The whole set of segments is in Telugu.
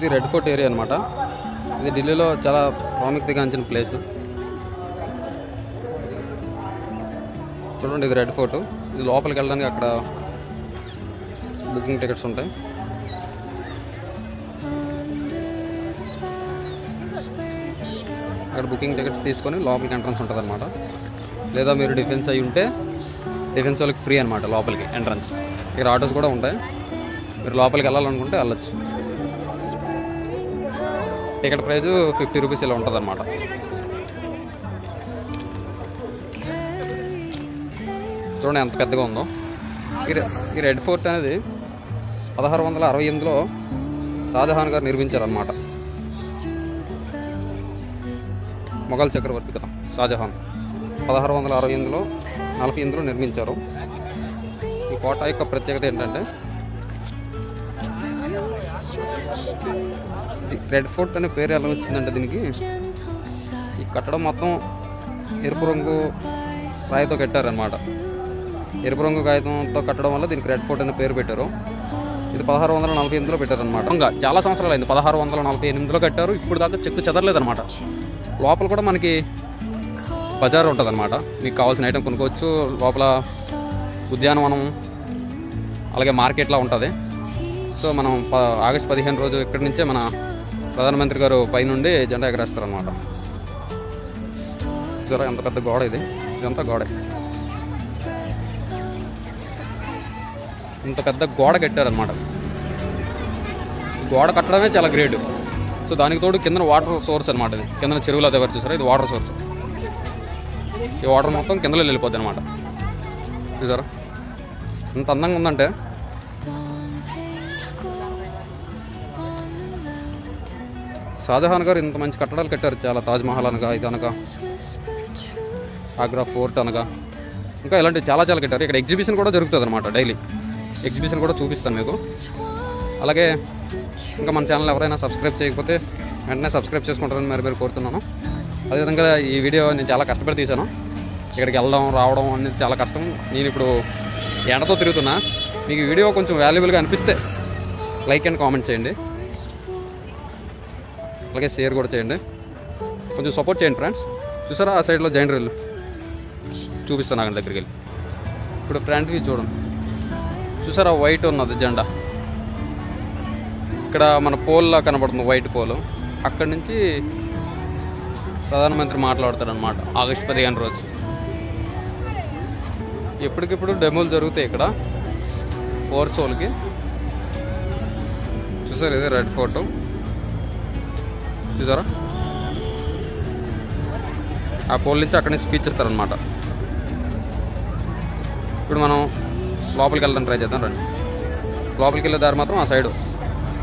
ఇది రెడ్ ఫోర్ట్ ఏరియా అనమాట. ఇది ఢిల్లీలో చాలా ప్రాముఖ్యతగాంచిన ప్లేస్. చూడండి, ఇది రెడ్ ఫోర్ట్. ఇది లోపలికి వెళ్ళడానికి అక్కడ బుకింగ్ టికెట్స్ ఉంటాయి. అక్కడ బుకింగ్ టికెట్స్ తీసుకొని లోపలికి ఎంట్రన్స్ ఉంటుంది అనమాట. లేదా మీరు డిఫెన్స్ అయి ఉంటే డిఫెన్స్ వాళ్ళకి ఫ్రీ అనమాట లోపలికి ఎంట్రన్స్. ఇక్కడ ఆటోస్ కూడా ఉంటాయి. మీరు లోపలికి వెళ్ళాలనుకుంటే వెళ్ళచ్చు. టికెట్ ప్రైస్ 50 రూపీస్ ఇలా ఉంటుంది అనమాట. చూడండి ఎంత పెద్దగా ఉందో. ఈ రెడ్ ఫోర్ట్ అనేది 1668లో షాజహాన్ గారు నిర్మించారన్నమాట. మొఘల్ చక్రవర్తి కదా షాజహాన్. 1668లో 48లో నిర్మించారు. ఈ కోట యొక్క ప్రత్యేకత ఏంటంటే రెడ్ ఫోర్ట్ అనే పేరు ఎలా వచ్చిందంటే దీనికి ఈ కట్టడం మొత్తం ఎరుపు రంగు రాయితో కట్టారనమాట. ఎరుపు రంగు కాగితంతో కట్టడం వల్ల దీనికి రెడ్ ఫోర్ట్ అనే పేరు పెట్టారు. ఇది 1648లో పెట్టారనమాట. ఇంకా చాలా సంవత్సరాలు అయింది. 1648లో కట్టారు. ఇప్పుడు దాకా చెక్కు చెదరలేదనమాట. లోపల కూడా మనకి బజార్ ఉంటుంది అనమాట. మీకు కావాల్సిన ఐటమ్ కొనుక్కోవచ్చు. లోపల ఉద్యానవనం అలాగే మార్కెట్లా ఉంటుంది. సో మనం ఆగస్టు 15 రోజు ఇక్కడి నుంచే మన ప్రధానమంత్రి గారు పైనుండి జెండా ఎగరేస్తారనమాట. చూసారా ఎంత పెద్ద గోడ ఇది. ఇదంతా గోడే. ఇంత పెద్ద గోడ కట్టారనమాట. గోడ కట్టడమే చాలా గ్రేట్. సో దానికి తోడు కింద వాటర్ సోర్స్ అనమాట. ఇది కింద చెరువులో దగ్గర చూసారా, ఇది వాటర్ సోర్స్. ఈ వాటర్ మొత్తం కిందలో వెళ్ళిపోద్ది అనమాట. చూసారా ఎంత అందంగా ఉందంటే. షాజహాన్ గారు ఇంత మంచి కట్టడాలు కట్టారు చాలా. తాజ్మహల్ అనగా, ఇది అనగా, ఆగ్రా ఫోర్ట్ అనగా, ఇంకా ఇలాంటివి చాలా చాలా కట్టారు. ఇక్కడ ఎగ్జిబిషన్ కూడా జరుగుతుంది అనమాట. డైలీ ఎగ్జిబిషన్ కూడా చూపిస్తాను మీకు. అలాగే ఇంకా మన ఛానల్ ఎవరైనా సబ్స్క్రైబ్ చేయకపోతే వెంటనే సబ్స్క్రైబ్ చేసుకుంటారని మీరు కోరుతున్నాను. అదేవిధంగా ఈ వీడియో నేను చాలా కష్టపడి తీశాను. ఇక్కడికి వెళ్ళడం రావడం అనేది చాలా కష్టం. నేను ఇప్పుడు ఎండతో తిరుగుతున్నా. మీకు ఈ వీడియో కొంచెం వాల్యుబుల్గా అనిపిస్తే లైక్ అండ్ కామెంట్ చేయండి. అలాగే షేర్ కూడా చేయండి. కొంచెం సపోర్ట్ చేయండి ఫ్రెండ్స్. చూసారా ఆ సైడ్లో జైంట్ రైల్ చూపిస్తాను నాకు దగ్గరికి వెళ్ళి. ఇప్పుడు ఫ్రంట్ వ్యూ చూడండి. చూసారా వైట్ ఉన్నది జెండా. ఇక్కడ మన పోల్లా కనబడుతుంది, వైట్ పోలు. అక్కడి నుంచి ప్రధానమంత్రి మాట్లాడతారనమాట ఆగస్టు 15 రోజు. ఎప్పటికిప్పుడు డెమోలు జరుగుతాయి ఇక్కడ ఫోర్ సోల్కి. చూసారు ఇది రెడ్ ఫోర్ట్. చూసారా ఆ పోల్ నుంచి అక్కడి నుంచి స్పీచ్ ఇస్తారనమాట. ఇప్పుడు మనం లోపలికి వెళ్ళడానికి ట్రై చేద్దాం రండి. లోపలికి వెళ్ళే దారి మాత్రం ఆ సైడ్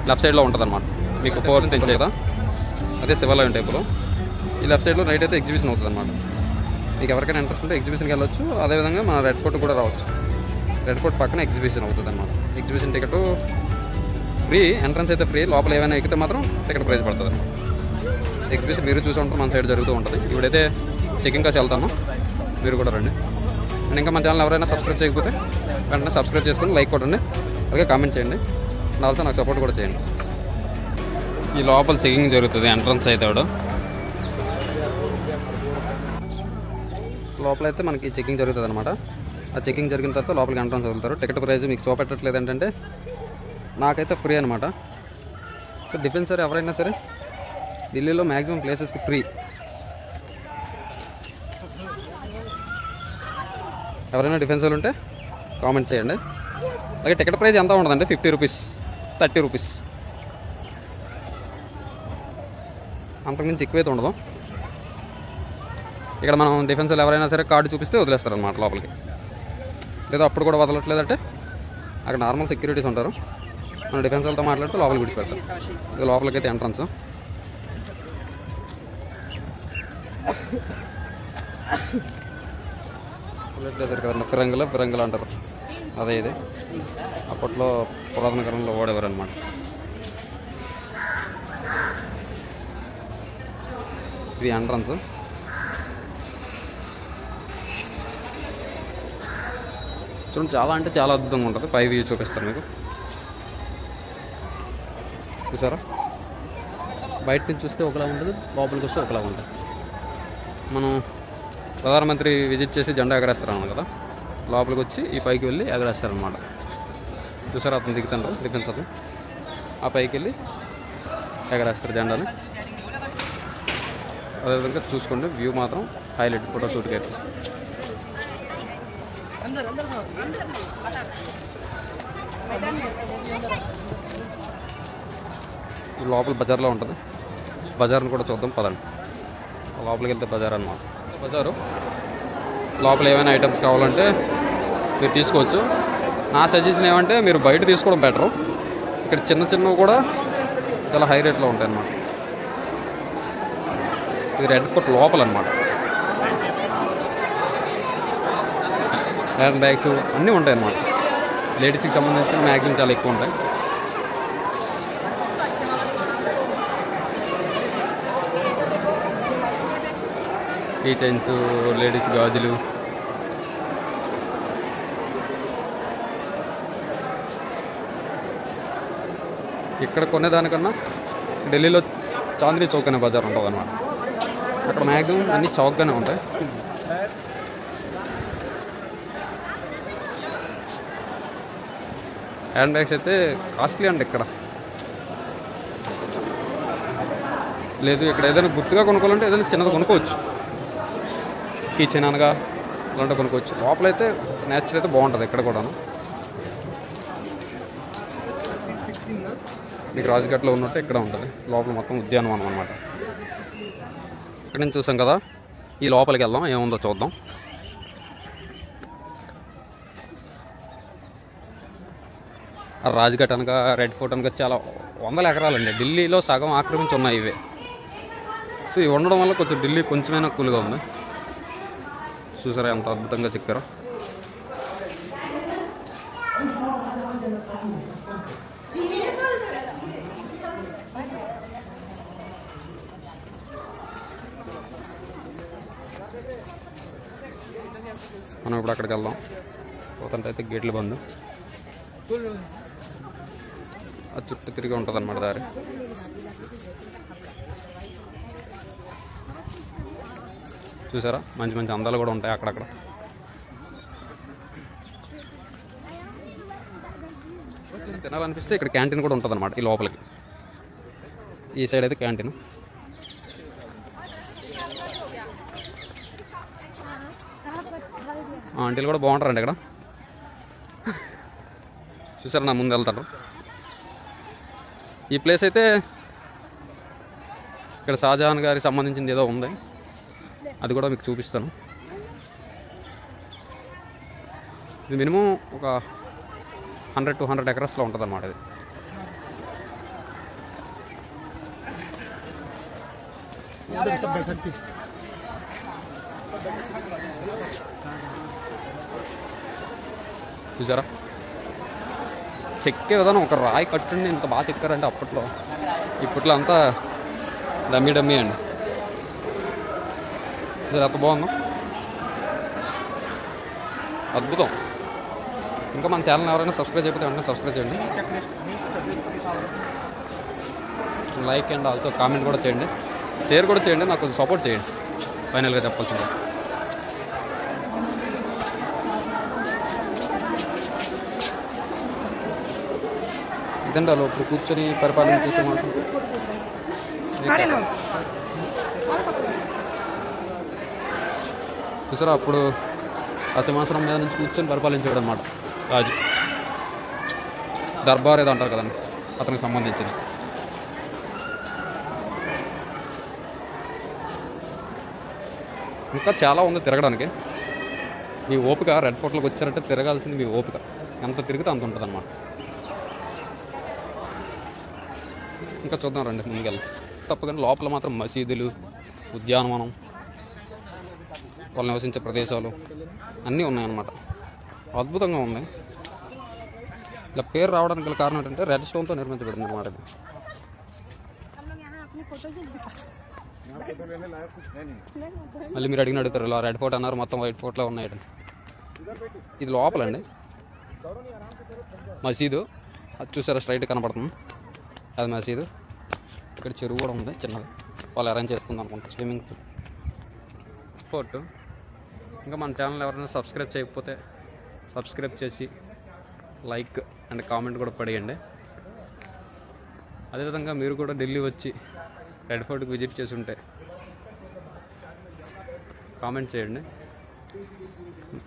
లెఫ్ట్ సైడ్లో ఉంటుంది అనమాట. మీకు ఫోర్ తెలిసే కదా, అదే శివాలయం టైపులో. ఈ లెఫ్ట్ సైడ్లో రైట్ అయితే ఎగ్జిబిషన్ అవుతుంది అనమాట. మీకు ఎవరికైనా ఇంట్రెస్ట్ ఉంటే ఎగ్జిబిషన్కి వెళ్ళొచ్చు. అదేవిధంగా మన రెడ్ ఫోర్ట్ కూడా రావచ్చు. రెడ్ ఫోర్ట్ పక్కన ఎగ్జిబిషన్ అవుతుంది అనమాట. ఎగ్జిబిషన్ టికెట్ ఫ్రీ, ఎంట్రన్స్ అయితే ఫ్రీ. లోపల ఏమైనా ఎక్కితే మాత్రం టికెట్ ప్రైస్ పడుతుంది అనమాట. ఎగ్జిబిషన్ మీరు చూసి ఉంటారు, మన సైడ్ జరుగుతూ ఉంటుంది. ఇప్పుడైతే చెకింగ్ కాసి వెళ్తాను, మీరు కూడా రండి. అండ్ ఇంకా మన ఛానల్ ఎవరైనా సబ్స్క్రైబ్ చేయకపోతే వెంటనే సబ్స్క్రైబ్ చేసుకొని లైక్ కొట్టండి, అలాగే కామెంట్ చేయండి. అండ్ ఆల్సో నాకు సపోర్ట్ కూడా చేయండి. ఈ లోపల చెకింగ్ జరుగుతుంది ఎంట్రన్స్ అయితే. లోపలైతే మనకి చెకింగ్ జరుగుతుంది అనమాట. ఆ చెకింగ్ జరిగిన తర్వాత లోపలికి ఎంట్రన్స్ వదులుతారు. టికెట్ ప్రైస్ మీకు చూపెట్టట్లేదు ఏంటంటే నాకైతే ఫ్రీ అనమాట. సో డిఫెన్స్ సరే ఎవరైనా సరే ఢిల్లీలో మ్యాక్సిమం ప్లేసెస్కి ఫ్రీ. ఎవరైనా డిఫెన్స్ వాళ్ళు ఉంటే కామెంట్ చేయండి. అలాగే టికెట్ ప్రైస్ ఎంత ఉంటుందంటే 50 రూపీస్, 30 రూపీస్, అంతకుమించి ఎక్కువైతే ఉండదు. ఇక్కడ మనం డిఫెన్స్ వాళ్ళు ఎవరైనా సరే కార్డు చూపిస్తే వదిలేస్తారనమాట లోపలికి. లేదా అప్పుడు కూడా వదలట్లేదంటే అక్కడ నార్మల్ సెక్యూరిటీస్ ఉంటారు. మన డిఫెన్స్ వాళ్ళతో మాట్లాడితే లోపలికి విడిచిపెడతారు. ఇది లోపలికి అయితే ఎంట్రన్స్. బుల్లెట్ కదండి, ఫిరంగులు అంటారు. అదే ఇది అప్పట్లో పురాతన కాలంలో వాడేవారు అనమాట. ఇది ఎంట్రన్స్. చూడండి చాలా అంటే చాలా అద్భుతంగా ఉంటుంది. పై వ్యూ చూపిస్తారు మీకు. చూసారా బయట నుంచి చూస్తే ఒకలా ఉంటుంది, లోపలికి వస్తే ఒకలా ఉంటుంది. మనం ప్రధానమంత్రి విజిట్ చేసి జెండా ఎగరేస్తారన్నాం కదా, లోపలికి వచ్చి ఈ పైకి వెళ్ళి ఎగరేస్తారనమాట. చూసారా అతను దిగుతాడు, డిఫెన్స్ అతను ఆ పైకి వెళ్ళి ఎగరేస్తారు జెండాని. అదేవిధంగా చూసుకోండి, వ్యూ మాత్రం హైలైట్ ఫోటో షూట్కి అయితే. లోపల బజార్లో ఉంటుంది, బజార్ని కూడా చూద్దాం పదండి. లోపలికి వెళ్తే బజార్ అన్నమాట. బజారు లోపల ఏమైనా ఐటమ్స్ కావాలంటే మీరు తీసుకోవచ్చు. నా సజెషన్ ఏమంటే మీరు బయట తీసుకోవడం బెటరు. ఇక్కడ చిన్న చిన్నవి కూడా చాలా హై రేట్లో ఉంటాయి అన్నమాట. ఇది రెడ్ ఫోర్ట్ లోపల అనమాట. హ్యాండ్ బ్యాగ్స్ అన్నీ ఉంటాయి అన్నమాట. లేడీస్కి సంబంధించిన మ్యాక్సిమం చాలా ఎక్కువ ఉంటాయి. కీ చైన్స్, లేడీస్ గాజులు, ఇక్కడ కొనేదానికన్నా ఢిల్లీలో చాందినీ చౌక్ అనే బజార్ ఉంటుంది అన్నమాట. అక్కడ మ్యాక్సిమం అన్నీ చౌక్గానే ఉంటాయి. హ్యాండ్ బ్యాగ్స్ అయితే కాస్ట్లీ అండి. ఇక్కడ లేదు, ఇక్కడ ఏదైనా గుర్తుగా కొనుక్కోవాలంటే ఏదైనా చిన్నది కొనుక్కోవచ్చు. కీ చైన్ అనగా ఇలాంటివి కొనుక్కోవచ్చు. లోపలైతే నేచర్ అయితే బాగుంటుంది ఇక్కడ కూడాను. మీకు రాజ్ఘాట్లో ఉన్నట్టు ఇక్కడ ఉంటుంది. లోపల మొత్తం ఉద్యానవనం అనమాట. ఇక్కడ నుంచి చూసాం కదా, ఈ లోపలికి వెళ్దాం, ఏముందో చూద్దాం. రాజ్ఘాట్ అనగా రెడ్ ఫోర్ట్ అనగా చాలా 100 ఎకరాలండి. ఢిల్లీలో సగం ఆక్రమించి ఉన్నాయి ఇవే. సో ఇవి ఉండడం వల్ల కొంచెం ఢిల్లీ కొంచెమైనా కూల్గా ఉంది. చూసారా ఎంత అద్భుతంగా చెక్కారో. మనం ఇప్పుడు అక్కడికి వెళ్దాం. పోతుంటే అయితే గేట్లు బంద్, అది చుట్టూ తిరిగి ఉంటుంది అన్నమాట దారి. చూసారా మంచి మంచి అందాలు కూడా ఉంటాయి అక్కడక్కడ. తినాలనిపిస్తే ఇక్కడ క్యాంటీన్ కూడా ఉంటుంది అన్నమాట. ఈ లోపలికి ఈ సైడ్ అయితే క్యాంటీన్. ఆంటీలు కూడా బాగుంటారండి ఇక్కడ. చూసారా నా ముందు వెళ్తారు. ఈ ప్లేస్ అయితే ఇక్కడ షాజహాన్ గారికి సంబంధించింది ఏదో ఉంది, అది కూడా మీకు చూపిస్తాను. ఇది మినిమం ఒక 100 to 100 ఎకరస్లో ఉంటుంది అన్నమాట. ఇది చూసారా చెక్కే విధానం. ఒక రాయి కట్టుండి ఇంత బాగా చెక్కారంటే అప్పట్లో. ఇప్పట్లో అంతా డమ్మీ డమ్మీ అండి. సరే అంత బాగుందా, అద్భుతం. ఇంకా మన ఛానల్ ఎవరైనా సబ్స్క్రైబ్ చేయకపోతే వెంటనే సబ్స్క్రైబ్ చేయండి. లైక్ అండ్ ఆల్సో కామెంట్ కూడా చేయండి, షేర్ కూడా చేయండి. నాకు కొంచెం సపోర్ట్ చేయండి. ఫైనల్గా చెప్పాల్సింది ఇదండి. అలా ఇప్పుడు కూర్చొని పరిపాలన చేసే మాట. చూసారా అప్పుడు అసమాసనం మీద నుంచి కూర్చొని పరిపాలించాడు అన్నమాట రాజు. దర్బార్ ఏదో అంటారు కదండి, అతనికి సంబంధించింది. ఇంకా చాలా ఉంది తిరగడానికి. మీ ఓపిక రెడ్ ఫోర్ట్లోకి వచ్చారంటే తిరగాల్సింది మీ ఓపిక. ఎంత తిరిగితే అంత ఉంటుంది అన్నమాట. ఇంకా చూద్దాం రండి ముందుకెళ్ళి. తప్పకుండా లోపల మాత్రం మసీదులు, ఉద్యానవనం, వాళ్ళు నివసించే ప్రదేశాలు అన్నీ ఉన్నాయన్నమాట. అద్భుతంగా ఉన్నాయి. ఇలా పేరు రావడానికి గల కారణం ఏంటంటే రెడ్ స్టోన్తో నిర్మించబడింది అన్నమాట. ఇది మళ్ళీ మీరు అడిగిన అడుగుతారు, ఇలా రెడ్ ఫోర్ట్ అన్నారు, మొత్తం వైట్ ఫోర్ట్లో ఉన్నాయి. ఇది లోపలండి మసీదు. అది చూసారా స్ట్రైట్ కనపడుతుంది, అది మసీదు. ఇక్కడ చెరువు కూడా ఉంది చిన్నది, వాళ్ళు అరేంజ్ చేసుకుందాం అనుకుంటా స్విమ్మింగ్ పూల్. ఫోర్ట్ ఇంకా మన ఛానల్ ఎవరైనా సబ్స్క్రైబ్ చేయకపోతే సబ్స్క్రైబ్ చేసి లైక్ అండ్ కామెంట్ కూడా పడేయండి. అదేవిధంగా మీరు కూడా ఢిల్లీ వచ్చి రెడ్ ఫోర్ట్కి విజిట్ చేసి ఉంటే కామెంట్ చేయండి.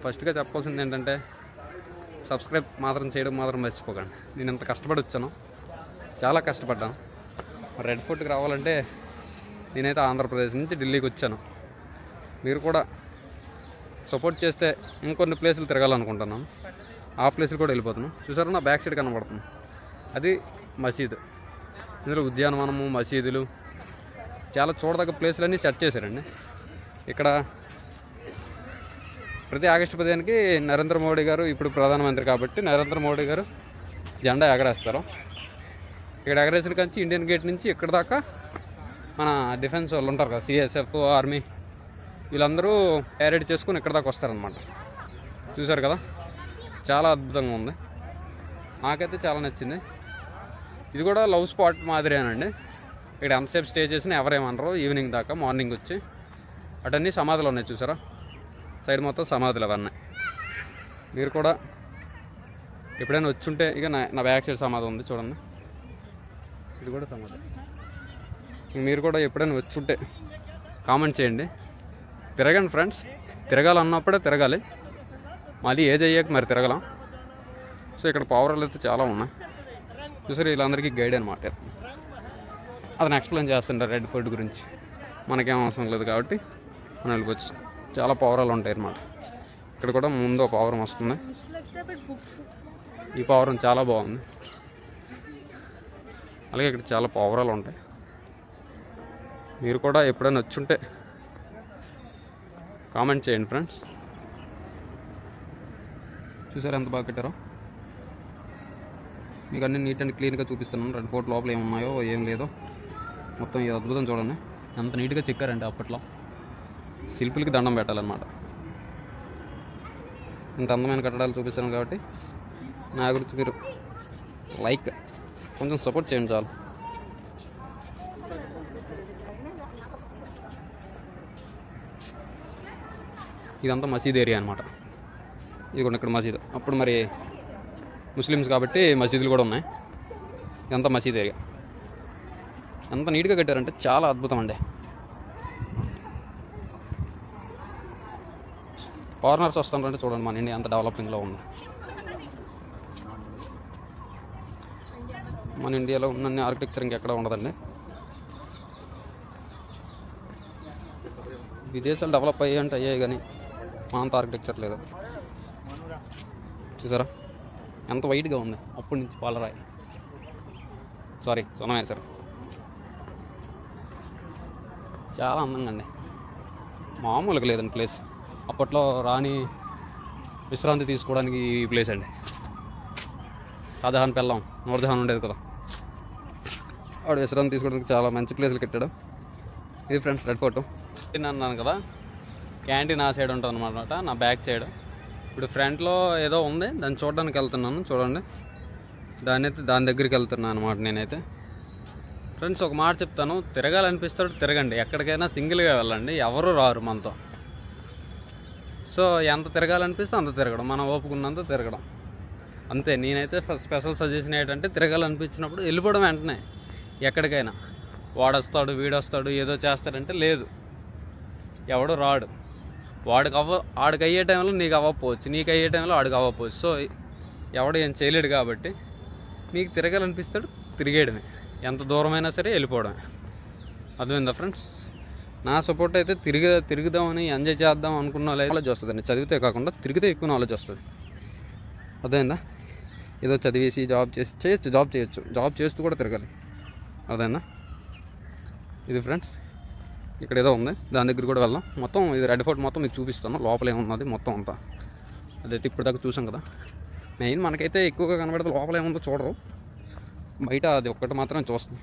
ఫస్ట్గా చెప్పాల్సింది ఏంటంటే సబ్స్క్రైబ్ మాత్రం చేయడం మాత్రం మర్చిపోకండి. నేను ఎంత కష్టపడి వచ్చాను, చాలా కష్టపడ్డాను. రెడ్ ఫోర్ట్కి రావాలంటే నేనైతే ఆంధ్రప్రదేశ్ నుంచి ఢిల్లీకి వచ్చాను. మీరు కూడా సపోర్ట్ చేస్తే ఇంకొన్ని ప్లేసులు తిరగాలనుకుంటున్నాను. ఆ ప్లేసులు కూడా వెళ్ళిపోతున్నాను. చూసారా నా బ్యాక్ సైడ్ కనబడుతుంది, అది మసీదు. ఇందులో ఉద్యానవనము, మసీదులు, చాలా చూడదగ్గ ప్లేసులన్నీ సెట్ చేశారండి. ఇక్కడ ప్రతి ఆగస్టు 15కి నరేంద్ర మోడీ గారు, ఇప్పుడు ప్రధానమంత్రి కాబట్టి నరేంద్ర మోడీ గారు జెండా ఎగరేస్తారు. ఇక్కడ ఎగరేసిన కంచి ఇండియన్ గేట్ నుంచి ఇక్కడ దాకా మన డిఫెన్స్ వాళ్ళు ఉంటారు కదా, సిఎస్ఎఫ్, ఆర్మీ, వీళ్ళందరూ ప్యారేడ్ చేసుకుని ఇక్కడ దాకా వస్తారనమాట. చూసారు కదా, చాలా అద్భుతంగా ఉంది. నాకైతే చాలా నచ్చింది. ఇది కూడా లవ్ స్పాట్ మాదిరేనండి. ఇక్కడ ఎంతసేపు స్టే చేసినా ఎవరేమనరు. ఈవినింగ్ దాకా, మార్నింగ్ వచ్చి అటన్నీ సమాధులు ఉన్నాయి. చూసారా, సైడ్ మొత్తం సమాధులు అవన్నీ. మీరు కూడా ఎప్పుడైనా వచ్చుంటే, ఇక నా బ్యాక్ సైడ్ సమాధి ఉంది చూడండి, ఇది కూడా సమాధి. మీరు కూడా ఎప్పుడైనా వచ్చుంటే కామెంట్ చేయండి. తిరగండి ఫ్రెండ్స్, తిరగాలన్నప్పుడే తిరగాలి, మళ్ళీ ఏజ్ అయ్యాక మరి తిరగలం. సో ఇక్కడ పవర్లు అయితే చాలా ఉన్నాయి. చూసారు, వీళ్ళందరికీ గైడ్ అనమాట. అతను ఎక్స్ప్లెయిన్ చేస్తుంటారు రెడ్ ఫోర్ట్ గురించి. మనకేం అవసరం లేదు కాబట్టి మనం వెళ్ళిపోవచ్చు. చాలా పవర్లు ఉంటాయి అన్నమాట. ఇక్కడ కూడా ముందు పవరం వస్తుంది. ఈ పవరం చాలా బాగుంది. అలాగే ఇక్కడ చాలా పవర్లు ఉంటాయి. మీరు కూడా ఎప్పుడైనా వచ్చుంటే కామెంట్ చేయండి ఫ్రెండ్స్. చూసారు ఎంత బాగా కట్టారో. మీకు అన్నీ నీట్ అండ్ క్లీన్గా చూపిస్తున్నాను. రెడ్ ఫోర్ట్ లోపల ఏమున్నాయో ఏం లేదో మొత్తం ఈ అద్భుతం చూడండి. ఎంత నీట్గా చెక్కారంటే అప్పట్లో. శిల్పులకి దండం పెట్టాలన్నమాట. ఇంత అందమైన కట్టడాలు చూపిస్తాను కాబట్టి నా గురించి మీరు లైక్ కొంచెం సపోర్ట్ చేయండి చాలు. ఇదంతా మసీద్ ఏరియా అనమాట. ఇది కూడా ఇక్కడ మసీదు. అప్పుడు మరి ముస్లిమ్స్ కాబట్టి మసీదులు కూడా ఉన్నాయి. ఇదంతా మసీద్ ఏరియా. ఎంత నీట్గా కట్టారంటే చాలా అద్భుతం అండి. ఫారినర్స్ వస్తారంటే చూడండి మన ఇండియా అంత డెవలపింగ్లో ఉంది. మన ఇండియాలో ఉన్న ఆర్కిటెక్చర్ ఇంకెక్కడ ఉండదండి. విదేశాలు డెవలప్ అయ్యాయి అయ్యాయి కానీ అంత ఆర్కిటెక్చర్ లేదు. చూసారా ఎంత వైట్గా ఉంది. అప్పటి నుంచి పాలరాయి, సారీ సొనమేశ్వరం. చాలా అందంగా అండి, మామూలుగా లేదండి ప్లేస్. అప్పట్లో రాణి విశ్రాంతి తీసుకోవడానికి ఈ ప్లేస్ అండి. షాజహాన్ పెళ్ళాం నూర్జహాన్ ఉండేది కదా, వాడు విశ్రాంతి తీసుకోవడానికి చాలా మంచి ప్లేసులు కట్టాడు. ఇది ఫ్రెండ్స్ రెడ్ ఫోర్ట్. అన్నాను కదా, క్యాంటీన్ ఆ సైడ్ ఉంటుంది అనమాట, నా బ్యాక్ సైడ్. ఇప్పుడు ఫ్రంట్లో ఏదో ఉంది, దాన్ని చూడడానికి వెళ్తున్నాను. చూడండి, దాని దగ్గరికి వెళ్తున్నాను అనమాట నేనైతే. ఫ్రెండ్స్ ఒక మాట చెప్తాను, తిరగాలనిపిస్తాడు తిరగండి. ఎక్కడికైనా సింగిల్గా వెళ్ళండి, ఎవరు రారు మనతో. సో ఎంత తిరగాలనిపిస్తే అంత తిరగడం, మనం ఓపుకున్నంత తిరగడం అంతే. నేనైతే ఫస్ట్ స్పెషల్ సజెషన్ ఏంటంటే తిరగాలనిపించినప్పుడు వెళ్ళిపోవడం వెంటనే. ఎక్కడికైనా వాడొస్తాడు వీడొస్తాడు ఏదో చేస్తాడంటే లేదు, ఎవడు రాడు. ఆడికి అయ్యే టైంలో నీకు అవ్వకపోవచ్చు, నీకు అయ్యే టైంలో ఆడికి అవ్వకపోవచ్చు. సో ఎవడు ఏం చేయలేడు కాబట్టి మీకు తిరగాలనిపిస్తాడు తిరిగేయడమే, ఎంత దూరమైనా సరే వెళ్ళిపోవడమే. అర్థమైందా ఫ్రెండ్స్? నా సపోర్ట్ అయితే తిరుగుదామని ఎంజాయ్ చేద్దాం అనుకున్న నాలెడ్జ్ వస్తుందండి. చదివితే కాకుండా తిరిగితే ఎక్కువ నాలెడ్జ్ వస్తుంది. అర్థమైందా? ఏదో చదివేసి జాబ్ చేయొచ్చు, జాబ్ చేస్తూ కూడా తిరగాలి. అర్థమైందా? ఇది ఫ్రెండ్స్, ఇక్కడ ఏదో ఉంది, దాని దగ్గర కూడా వెళ్దాం. మొత్తం ఇది రెడ్ ఫోర్ట్ మొత్తం మీకు చూపిస్తాను, లోపల ఏమున్నది మొత్తం అంతా. అదైతే ఇప్పుడు దాకా చూసాం కదా. మెయిన్ మనకైతే ఎక్కువగా కనబడితే లోపల ఏముందో చూడరు, బయట అది ఒక్కటి మాత్రమే చూస్తాం.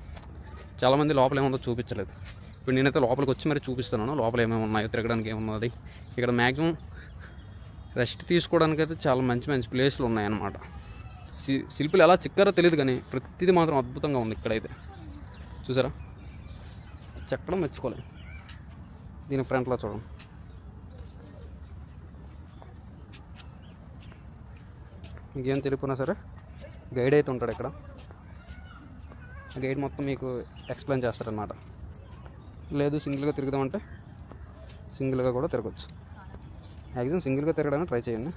చాలామంది లోపల ఏముందో చూపించలేదు. ఇప్పుడు నేనైతే లోపలికి వచ్చి మరి చూపిస్తున్నాను లోపల ఏమేమి ఉన్నాయో, తిరగడానికి ఏమున్నది. ఇక్కడ మ్యాక్సిమం రెస్ట్ తీసుకోవడానికి అయితే చాలా మంచి మంచి ప్లేస్లు ఉన్నాయన్నమాట. శిల్పులు ఎలా చిక్కారో తెలియదు కానీ ప్రతిదీ మాత్రం అద్భుతంగా ఉంది ఇక్కడైతే. చూసారా చెక్కడం మెచ్చుకోవాలి. దీని ఫ్రంట్లో చూడండి, మీకేం తెలియకున్నా సరే గైడ్ అయితే ఉంటాడు ఇక్కడ. ఆ గైడ్ మొత్తం మీకు ఎక్స్ప్లెయిన్ చేస్తారనమాట. లేదు సింగిల్గా తిరుగుదామంటే సింగిల్గా కూడా తిరగచ్చు. మ్యాక్సిమం సింగిల్గా తిరగడానికి ట్రై చేయండి.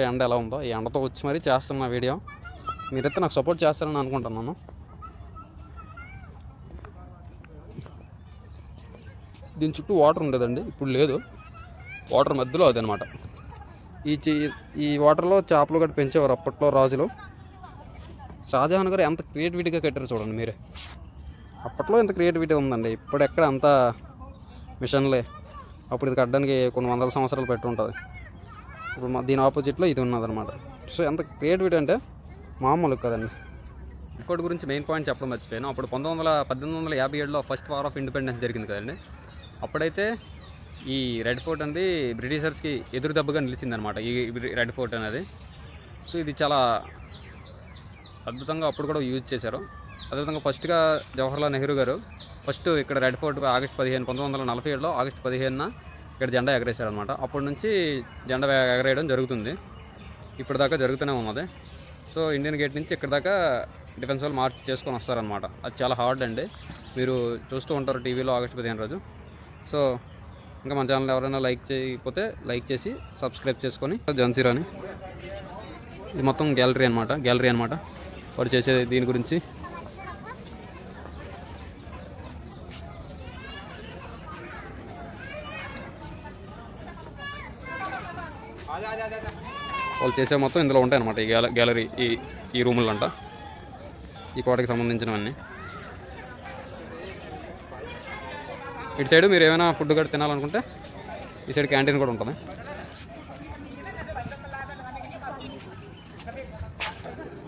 ఎండ ఎలా ఉందో, ఈ ఎండతో వచ్చి మరీ చేస్తున్నా వీడియో. మీరైతే నాకు సపోర్ట్ చేస్తారని అనుకుంటున్నాను. దీని చుట్టూ వాటర్ ఉండేదండి, ఇప్పుడు లేదు. వాటర్ మధ్యలో అదనమాట. ఈ వాటర్లో చేపలు గట్టి పెంచేవారు అప్పట్లో రాజులు. షాజహాన్ గారు ఎంత క్రియేటివిటీగా కట్టారు చూడండి మీరే. అప్పట్లో ఎంత క్రియేటివిటీ ఉందండి, ఇప్పుడు ఎక్కడ అంత మిషన్లే. అప్పుడు ఇది కట్టడానికి కొన్ని వందల సంవత్సరాలు పెట్టి ఉంటుంది. ఇప్పుడు దీని ఆపోజిట్లో ఇది ఉన్నదన్నమాట. సో ఎంత క్రియేటివిటీ అంటే మామూలు కదండి. రెడ్ ఫోర్ట్ గురించి మెయిన్ పాయింట్ చెప్పడం మర్చిపోయాను. అప్పుడు 1857లో ఫస్ట్ వార్ ఆఫ్ ఇండిపెండెన్స్ జరిగింది కదండి. అప్పుడైతే ఈ రెడ్ ఫోర్ట్ అనేది బ్రిటిషర్స్కి ఎదురు దెబ్బగా నిలిచిందనమాట, ఈ రెడ్ ఫోర్ట్ అనేది. సో ఇది చాలా అద్భుతంగా అప్పుడు కూడా యూజ్ చేశారు. అదేవిధంగా ఫస్ట్గా జవహర్లాల్ నెహ్రూ గారు ఫస్ట్ ఇక్కడ రెడ్ ఫోర్ట్ ఆగస్టు 15, 1947లో ఆగస్టు 15న ఇక్కడ జెండా ఎగరేశారనమాట. అప్పటి నుంచి జెండా ఎగరేయడం జరుగుతుంది, ఇప్పటిదాకా జరుగుతూనే ఉన్నది. సో ఇండియన్ గేట్ నుంచి ఇక్కడ దాకా డిఫెన్స్ వాళ్ళు మార్చ్ చేసుకొని వస్తారనమాట. అది చాలా హార్డ్ అండి, మీరు చూస్తూ ఉంటారు టీవీలో ఆగస్టు 15 రోజు. సో ఇంకా మన ఛానల్ ఎవరైనా లైక్ చేయకపోతే లైక్ చేసి సబ్స్క్రైబ్ చేసుకొని. జన్సీరాని ఇది మొత్తం గ్యాలరీ అనమాట. వాడు చేసే దీని గురించి వాళ్ళు చేసే మొత్తం ఇందులో ఉంటాయి అన్నమాట. ఈ గ్యాలరీ ఈ రూములు అంట, ఈ కోటకి సంబంధించినవన్నీ. ఇటు సైడ్ మీరు ఏమైనా ఫుడ్ కూడా తినాలనుకుంటే ఈ సైడ్ క్యాంటీన్ కూడా ఉంటుంది.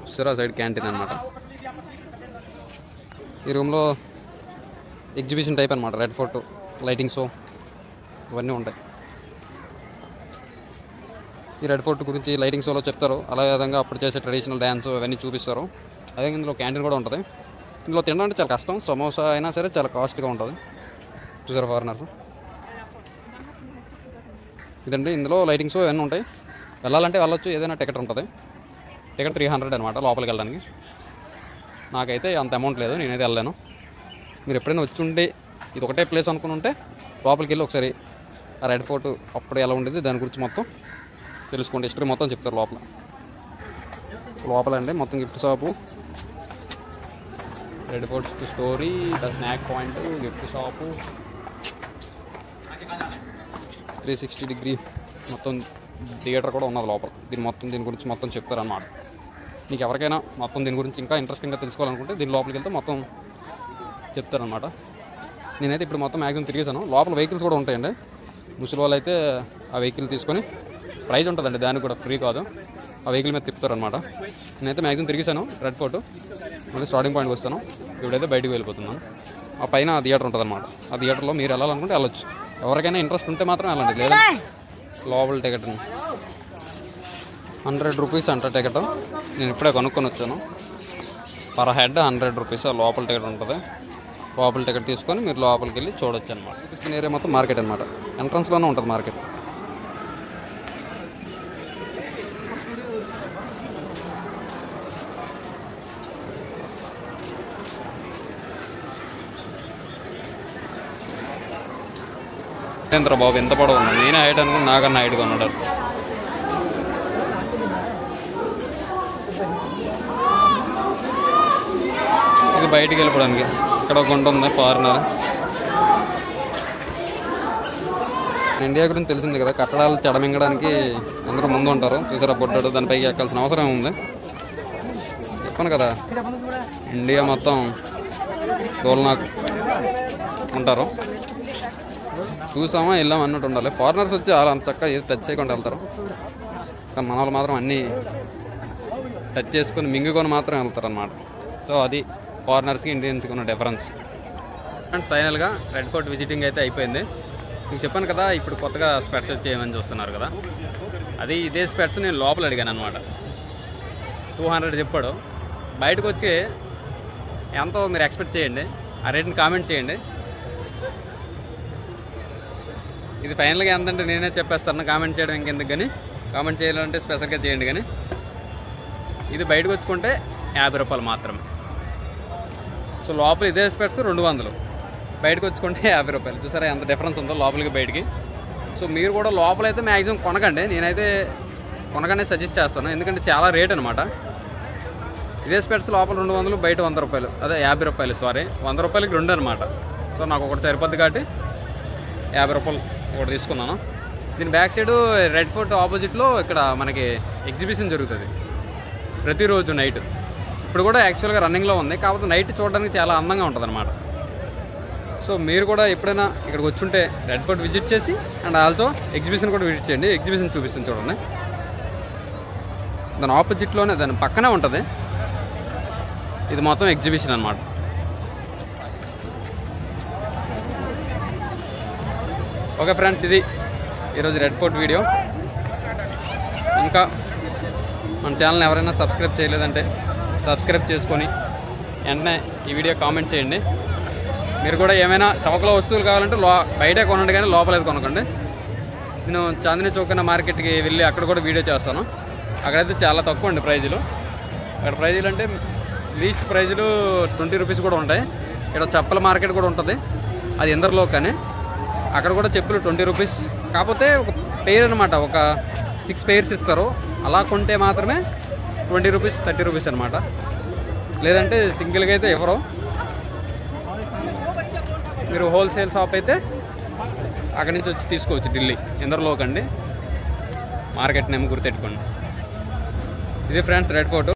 చూసారా సైడ్ క్యాంటీన్ అనమాట. ఈ రూమ్లో ఎగ్జిబిషన్ టైప్ అనమాట, రెడ్ ఫోర్ట్ లైటింగ్ షో ఇవన్నీ ఉంటాయి. ఈ రెడ్ ఫోర్ట్ గురించి లైటింగ్ షోలో చెప్తారు. అలా విధంగా అప్పుడు చేసే ట్రెడిషనల్ డ్యాన్స్ అవన్నీ చూపిస్తారు. అదే ఇందులో క్యాంటీన్ కూడా ఉంటుంది. ఇందులో తినడం అంటే చాలా కష్టం, సమోసా అయినా సరే చాలా కాస్ట్లీగా ఉంటుంది. చూసారు ఫారినర్స్. ఇదండి ఇందులో లైటింగ్ షో ఇవన్నీ ఉంటాయి. వెళ్ళాలంటే వెళ్ళొచ్చు, ఏదైనా టికెట్ ఉంటుంది. టికెట్ 300 అనమాట లోపలికి వెళ్ళడానికి. నాకైతే అంత అమౌంట్ లేదు, నేనైతే వెళ్ళాను. మీరు ఎప్పుడైనా వచ్చి ఉండి ఇది ఒకటే ప్లేస్ అనుకుని ఉంటే లోపలికి వెళ్ళి ఒకసారి ఆ రెడ్ ఫోర్ట్ అప్పుడు ఎలా ఉండేది దాని గురించి మొత్తం తెలుసుకోండి. హిస్టరీ మొత్తం చెప్తారు లోపల అండి. మొత్తం gift shop, red fort story, the snack point, gift shop, 360 degree మొత్తం థియేటర్ కూడా ఉన్నది లోపల. దీని గురించి మొత్తం చెప్తారన్నమాట. మీకు ఎవరికైనా మొత్తం దీని గురించి ఇంకా ఇంట్రెస్టింగ్గా తెలుసుకోవాలనుకుంటే దీని లోపలికి వెళ్తే మొత్తం చెప్తారనమాట. నేనైతే ఇప్పుడు మొత్తం మ్యాక్సిమం తిరిగేసాను. లోపల వెహికల్స్ కూడా ఉంటాయండి. ముసలి వాళ్ళు అయితే ఆ వెహికల్ తీసుకొని ప్రైజ్ ఉంటుందండి, దానికి కూడా ఫ్రీ కాదు, ఆ వెహికల్ మీద తిప్పుతారనమాట. నేనైతే మ్యాక్సిమం తిరిగేసాను రెడ్ ఫోర్ట్. మళ్ళీ స్టార్టింగ్ పాయింట్కి వస్తాను. ఇప్పుడైతే బయటకు వెళ్ళిపోతున్నాను. ఆ పైన థియేటర్ ఉంటుంది అనమాట. ఆ థియేటర్లో మీరు వెళ్ళాలనుకుంటే వెళ్ళొచ్చు. ఎవరికైనా ఇంట్రెస్ట్ ఉంటే మాత్రం వెళ్ళండి, లేదా లోపల టికెట్ 100 రూపీస్ అంట టికెట్. నేను ఇప్పుడే కొనుక్కొని వచ్చాను. పర్ హెడ్ 100 రూపీస్ లోపల టికెట్ ఉంటుంది. లోపల టికెట్ తీసుకొని మీరు లోపలికి వెళ్ళి చూడొచ్చు అనమాట. తీసుకునే ఏరియా మొత్తం మార్కెట్ అనమాట. ఎంట్రన్స్లోనే ఉంటుంది మార్కెట్. బాబు ఎంత పొడవు ఉన్నాడు, నేనే హైట్ అనుకుని నాకన్నా హైట్గా ఉన్నాడు. ఇది బయటికి వెళ్ళిపోవడానికి ఇక్కడ ఒక గుంట ఉంది ఫారినర్. ఇండియా గురించి తెలిసింది కదా, కట్టడాలు చెడమింగడానికి అందరూ ముందు ఉంటారు. చూసారా బొడ్డాడు, దానిపైకి ఎక్కాల్సిన అవసరం ఉంది. చెప్పాను కదా ఇండియా మొత్తం దోల్నాకు ఉంటారు. చూసామా వెళ్ళాం అన్నట్టు ఉండాలి. ఫారినర్స్ వచ్చి అలా అంత చక్కగా ఏది టచ్ చేయకుండా వెళ్తారు. కానీ మన వాళ్ళు మాత్రం అన్నీ టచ్ చేసుకొని మింగుకొని మాత్రం వెళ్తారు అన్నమాట. సో అది ఫారినర్స్కి ఇండియన్స్కి ఉన్న డిఫరెన్స్. ఫ్రెండ్స్ ఫైనల్గా రెడ్ ఫోర్ట్ విజిటింగ్ అయితే అయిపోయింది. మీకు చెప్పాను కదా ఇప్పుడు కొత్తగా స్పెట్స్ వచ్చేయమని చూస్తున్నారు కదా, అది ఇదే స్పెట్స్ నేను లోపల అడిగాను అనమాట. 200 చెప్పాడు. బయటకు వచ్చి ఎంతో మీరు ఎక్స్పెక్ట్ చేయండి, ఆ రేట్ని కామెంట్ చేయండి. ఇది ఫైనల్గా ఎంతంటే నేనే చెప్పేస్తాను, కామెంట్ చేయడం ఇంకెందుకు కానీ. కామెంట్ చేయాలంటే స్పెషల్గా చేయండి. కానీ ఇది బయటకు వచ్చుకుంటే 50 రూపాయలు మాత్రమే. సో లోపల ఇదే స్పెట్స్ 200, బయటకు వచ్చుకుంటే 50 రూపాయలు. చూసారా ఎంత డిఫరెన్స్ ఉందో లోపలికి బయటికి. సో మీరు కూడా లోపలైతే మ్యాక్సిమం కొనకండి, నేనైతే కొనగానే సజెస్ట్ చేస్తాను, ఎందుకంటే చాలా రేట్ అనమాట. ఇదే స్పెట్స్ లోపల 200, బయట 100 రూపాయలు, అదే 50 రూపాయలు, సారీ 100 రూపాయలకి 2 అనమాట. సో నాకు ఒకటి సరిపోద్ది కాబట్టి 50 రూపాయలు ఒకటి తీసుకున్నాను. దీని బ్యాక్ సైడ్ రెడ్ ఫోర్ట్ ఆపోజిట్లో ఇక్కడ మనకి ఎగ్జిబిషన్ జరుగుతుంది ప్రతిరోజు నైట్. ఇప్పుడు కూడా యాక్చువల్గా రన్నింగ్లో ఉంది, కాకపోతే నైట్ చూడడానికి చాలా అందంగా ఉంటుంది అనమాట. సో మీరు కూడా ఎప్పుడైనా ఇక్కడికి వచ్చుంటే రెడ్ ఫోర్ట్ విజిట్ చేసి అండ్ ఆల్సో ఎగ్జిబిషన్ కూడా విజిట్ చేయండి. ఎగ్జిబిషన్ చూపిస్తుంది చూడండి, దాని ఆపోజిట్లోనే దాని పక్కనే ఉంటుంది. ఇది మొత్తం ఎగ్జిబిషన్ అనమాట. ఓకే ఫ్రెండ్స్, ఇది ఈరోజు రెడ్ ఫోర్ట్ వీడియో. ఇంకా మన ఛానల్ని ఎవరైనా సబ్స్క్రైబ్ చేయలేదంటే సబ్స్క్రైబ్ చేసుకొని వెంటనే ఈ వీడియో కామెంట్ చేయండి. మీరు కూడా ఏమైనా చౌకలో వస్తువులు కావాలంటే బయటే కొనండి, కానీ లోపలైతే కొనకండి. నేను చాందినీ చౌక్ అనే మార్కెట్కి వెళ్ళి అక్కడ కూడా వీడియో చేస్తాను. అక్కడైతే చాలా తక్కువ అండి ప్రైజులు. అక్కడ ప్రైజులు అంటే లీస్ట్ ప్రైజులు 20 రూపీస్ కూడా ఉంటాయి. ఇక్కడ చెప్పుల మార్కెట్ కూడా ఉంటుంది, అది ఇందర్లో. కానీ అక్కడ కూడా చెప్పులు 20 రూపీస్, కాకపోతే ఒక పెయిర్ అనమాట, ఒక 6 పెయిర్స్ ఇస్తారు. అలా కొంటే మాత్రమే 20 రూపీస్ 30 రూపీస్ అనమాట, లేదంటే సింగిల్గా అయితే ఎవరో. మీరు హోల్సేల్ షాప్ అయితే అక్కడి నుంచి వచ్చి తీసుకోవచ్చు, ఢిల్లీ ఇందర్లోకి అండి. మార్కెట్ నేమ్ గుర్తెట్టుకోండి. ఇది ఫ్రెండ్స్ రెడ్ ఫోర్ట్.